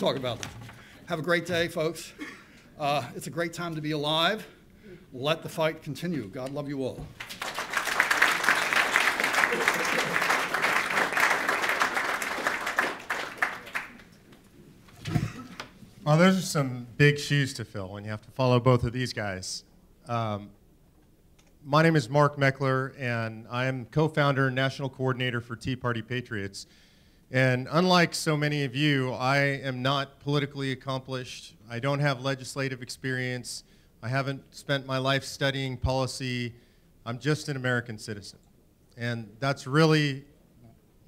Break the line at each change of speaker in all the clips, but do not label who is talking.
talk about them. Have a great day, folks. It's a great time to be alive. Let the fight continue. God love you all.
Well, those are some big shoes to fill when you have to follow both of these guys. My name is Mark McClure, and I am co-founder and national coordinator for Tea Party Patriots. And unlike so many of you, I am not politically accomplished. I don't have legislative experience. I haven't spent my life studying policy. I'm just an American citizen. And that's really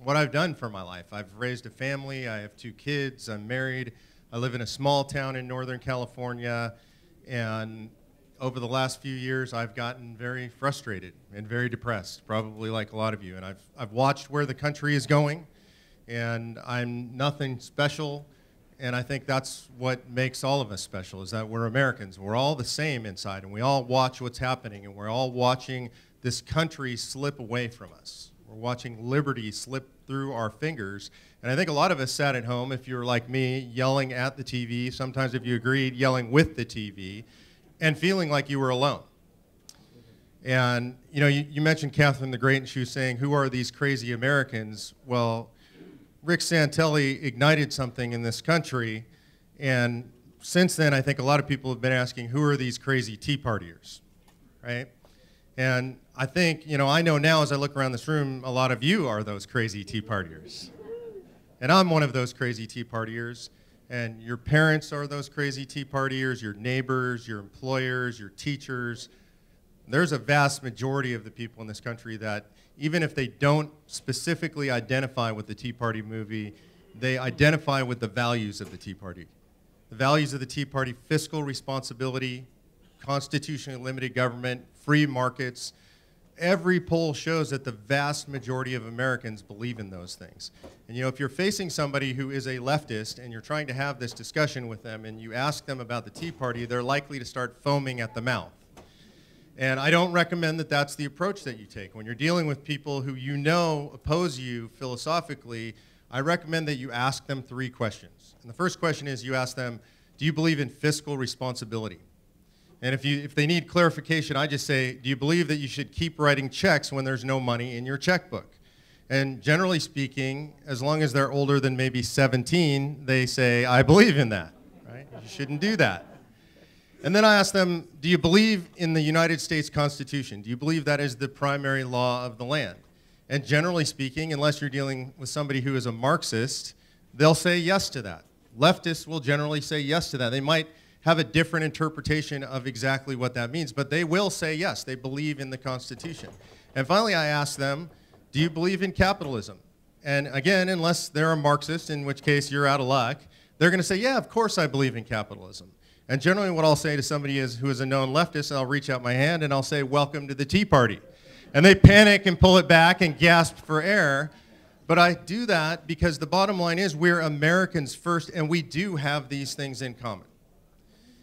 what I've done for my life. I've raised a family. I have 2 kids. I'm married. I live in a small town in Northern California. And over the last few years, I've gotten very frustrated and very depressed, probably like a lot of you. And I've watched where the country is going, and I'm nothing special. And I think that's what makes all of us special, is that we're Americans. We're all the same inside, and we all watch what's happening, and we're all watching this country slip away from us. We're watching liberty slip through our fingers. And I think a lot of us sat at home, if you were like me, yelling at the TV, sometimes if you agreed, yelling with the TV, and feeling like you were alone. And you know, you mentioned Catherine the Great, and she was saying, who are these crazy Americans? Well, Rick Santelli ignited something in this country, and since then I think a lot of people have been asking, who are these crazy Tea Partiers, right? And I think, you know, I know now as I look around this room, a lot of you are those crazy Tea Partiers. And I'm one of those crazy Tea Partiers. And your parents are those crazy Tea Partiers, your neighbors, your employers, your teachers. There's a vast majority of the people in this country that, even if they don't specifically identify with the Tea Party movie, they identify with the values of the Tea Party. The values of the Tea Party: fiscal responsibility, constitutionally limited government, free markets. Every poll shows that the vast majority of Americans believe in those things. And you know, if you're facing somebody who is a leftist and you're trying to have this discussion with them and you ask them about the Tea Party, they're likely to start foaming at the mouth. And I don't recommend that that's the approach that you take. When you're dealing with people who you know oppose you philosophically, I recommend that you ask them 3 questions. And the first question is, you ask them, do you believe in fiscal responsibility? And if they need clarification, I just say, do you believe that you should keep writing checks when there's no money in your checkbook? And generally speaking, as long as they're older than maybe 17, they say, I believe in that, right? You shouldn't do that. And then I ask them, do you believe in the United States Constitution? Do you believe that is the primary law of the land? And generally speaking, unless you're dealing with somebody who is a Marxist, they'll say yes to that. Leftists will generally say yes to that. They might have a different interpretation of exactly what that means, but they will say yes, they believe in the Constitution. And finally, I ask them, do you believe in capitalism? And again, unless they're a Marxist, in which case you're out of luck, they're going to say, yeah, of course I believe in capitalism. And generally what I'll say to somebody who is a known leftist, I'll reach out my hand and I'll say, welcome to the Tea Party. And they panic and pull it back and gasp for air. But I do that because the bottom line is, we're Americans first, and we do have these things in common.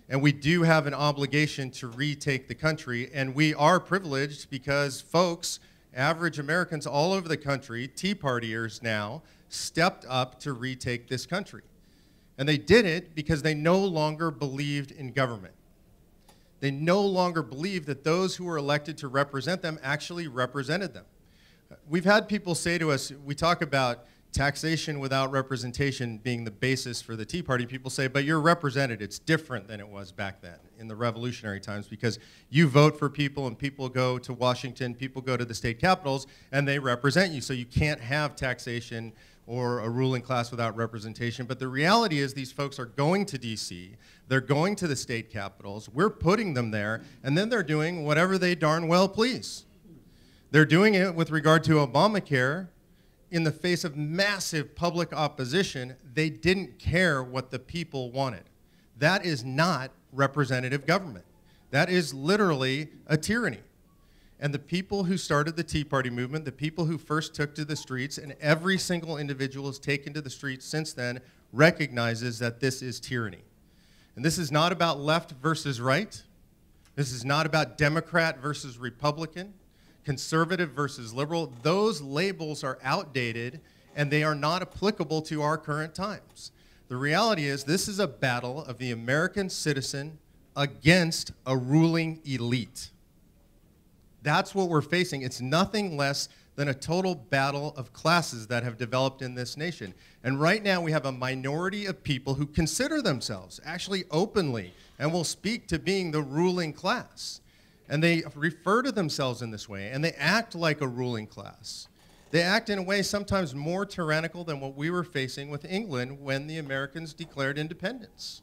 And we do have an obligation to retake the country, and we are privileged because folks, average Americans all over the country, Tea Partiers now, stepped up to retake this country. And they did it because they no longer believed in government. They no longer believed that those who were elected to represent them actually represented them. We've had people say to us, we talk about taxation without representation being the basis for the Tea Party. People say, but you're represented. It's different than it was back then in the revolutionary times, because you vote for people and people go to Washington, people go to the state capitals, and they represent you. So you can't have taxation or a ruling class without representation. But the reality is, these folks are going to DC, they're going to the state capitals, we're putting them there, and then they're doing whatever they darn well please. They're doing it with regard to Obamacare. In the face of massive public opposition, they didn't care what the people wanted. That is not representative government. That is literally a tyranny. And the people who started the Tea Party movement, the people who first took to the streets, and every single individual who's taken to the streets since then, recognizes that this is tyranny. And this is not about left versus right. This is not about Democrat versus Republican, conservative versus liberal. Those labels are outdated, and they are not applicable to our current times. The reality is this is a battle of the American citizen against a ruling elite. That's what we're facing. It's nothing less than a total battle of classes that have developed in this nation. And right now we have a minority of people who consider themselves actually openly and will speak to being the ruling class. And they refer to themselves in this way, and they act like a ruling class. They act in a way sometimes more tyrannical than what we were facing with England when the Americans declared independence.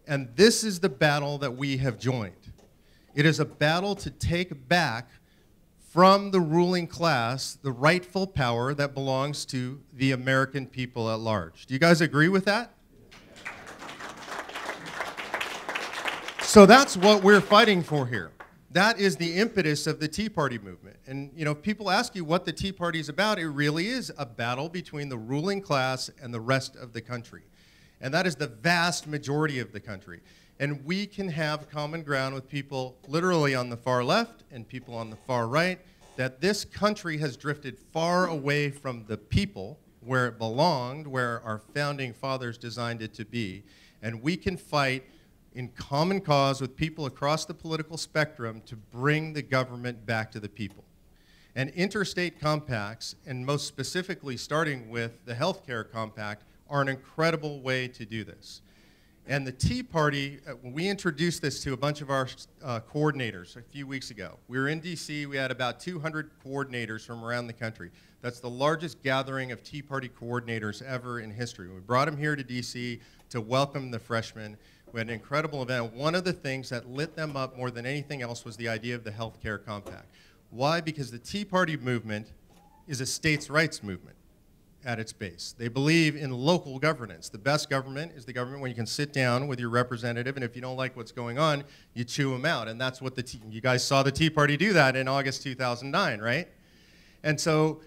And this is the battle that we have joined. It is a battle to take back from the ruling class the rightful power that belongs to the American people at large. Do you guys agree with that? So that's what we're fighting for here. That is the impetus of the Tea Party movement. And you know, if people ask you what the Tea Party is about, it really is a battle between the ruling class and the rest of the country. And that is the vast majority of the country. And we can have common ground with people literally on the far left and people on the far right, that this country has drifted far away from the people where it belonged, where our founding fathers designed it to be. And we can fight in common cause with people across the political spectrum to bring the government back to the people. And interstate compacts, and most specifically starting with the healthcare compact, are an incredible way to do this. And the Tea Party, when we introduced this to a bunch of our coordinators a few weeks ago, we were in DC, we had about 200 coordinators from around the country. That's the largest gathering of Tea Party coordinators ever in history. We brought them here to DC to welcome the freshmen. We had an incredible event. One of the things that lit them up more than anything else was the idea of the healthcare compact. Why? Because the Tea Party movement is a states' rights movement at its base. They believe in local governance. The best government is the government when you can sit down with your representative, and if you don't like what's going on, you chew them out. And that's what you guys saw the Tea Party do that in August 2009, right? And so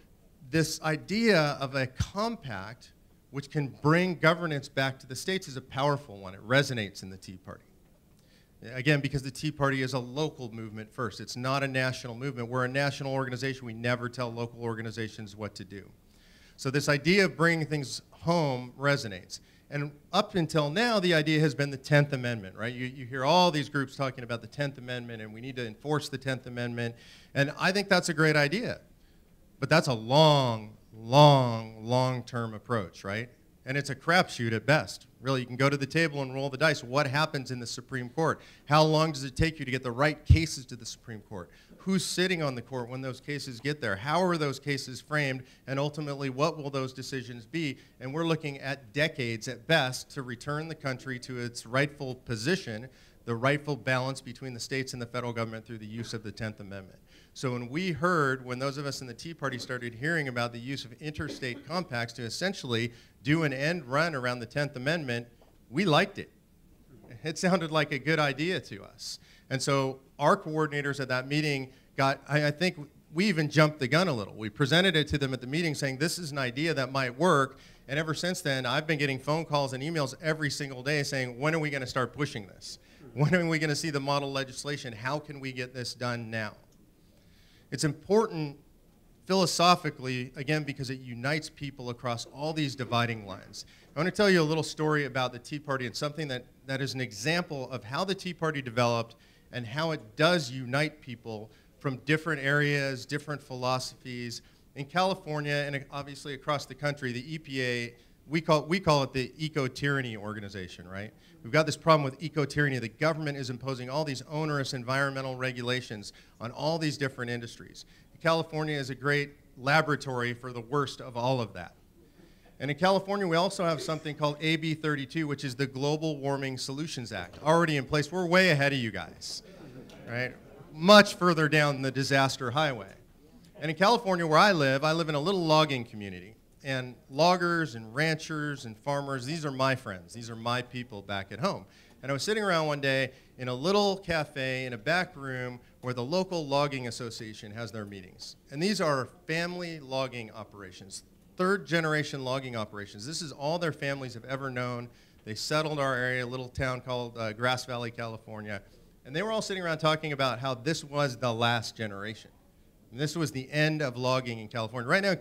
this idea of a compact which can bring governance back to the states is a powerful one. It resonates in the Tea Party. Again, because the Tea Party is a local movement first. It's not a national movement. We're a national organization. We never tell local organizations what to do. So this idea of bringing things home resonates. And up until now, the idea has been the 10th Amendment, right? You hear all these groups talking about the 10th Amendment, and we need to enforce the 10th Amendment. And I think that's a great idea. But that's a long-term approach, right? And it's a crapshoot at best. Really, you can go to the table and roll the dice. What happens in the Supreme Court? How long does it take you to get the right cases to the Supreme Court? Who's sitting on the court when those cases get there? How are those cases framed? And ultimately, what will those decisions be? And we're looking at decades at best to return the country to its rightful position, the rightful balance between the states and the federal government through the use of the 10th Amendment. So when those of us in the Tea Party started hearing about the use of interstate compacts to essentially do an end run around the 10th Amendment, we liked it. It sounded like a good idea to us. And so our coordinators at that meeting I think we even jumped the gun a little. We presented it to them at the meeting saying this is an idea that might work. And ever since then, I've been getting phone calls and emails every single day saying, when are we going to start pushing this? When are we going to see the model legislation? How can we get this done now? It's important philosophically, again, because it unites people across all these dividing lines. I want to tell you a little story about the Tea Party and something that is an example of how the Tea Party developed and how it does unite people from different areas, different philosophies. In California and obviously across the country, the EPA, we call it the EcoTyranny organization, right? We've got this problem with EcoTyranny. The government is imposing all these onerous environmental regulations on all these different industries. California is a great laboratory for the worst of all of that. And in California, we also have something called AB 32, which is the Global Warming Solutions Act, already in place. We're way ahead of you guys, right? Much further down the disaster highway. And in California, where I live in a little logging community. And loggers and ranchers and farmers, these are my friends. These are my people back at home. And I was sitting around one day in a little cafe in a back room where the local logging association has their meetings. And these are family logging operations, third-generation logging operations. This is all their families have ever known. They settled our area, a little town called Grass Valley, California. And they were all sitting around talking about how this was the last generation. And this was the end of logging in California. Right now,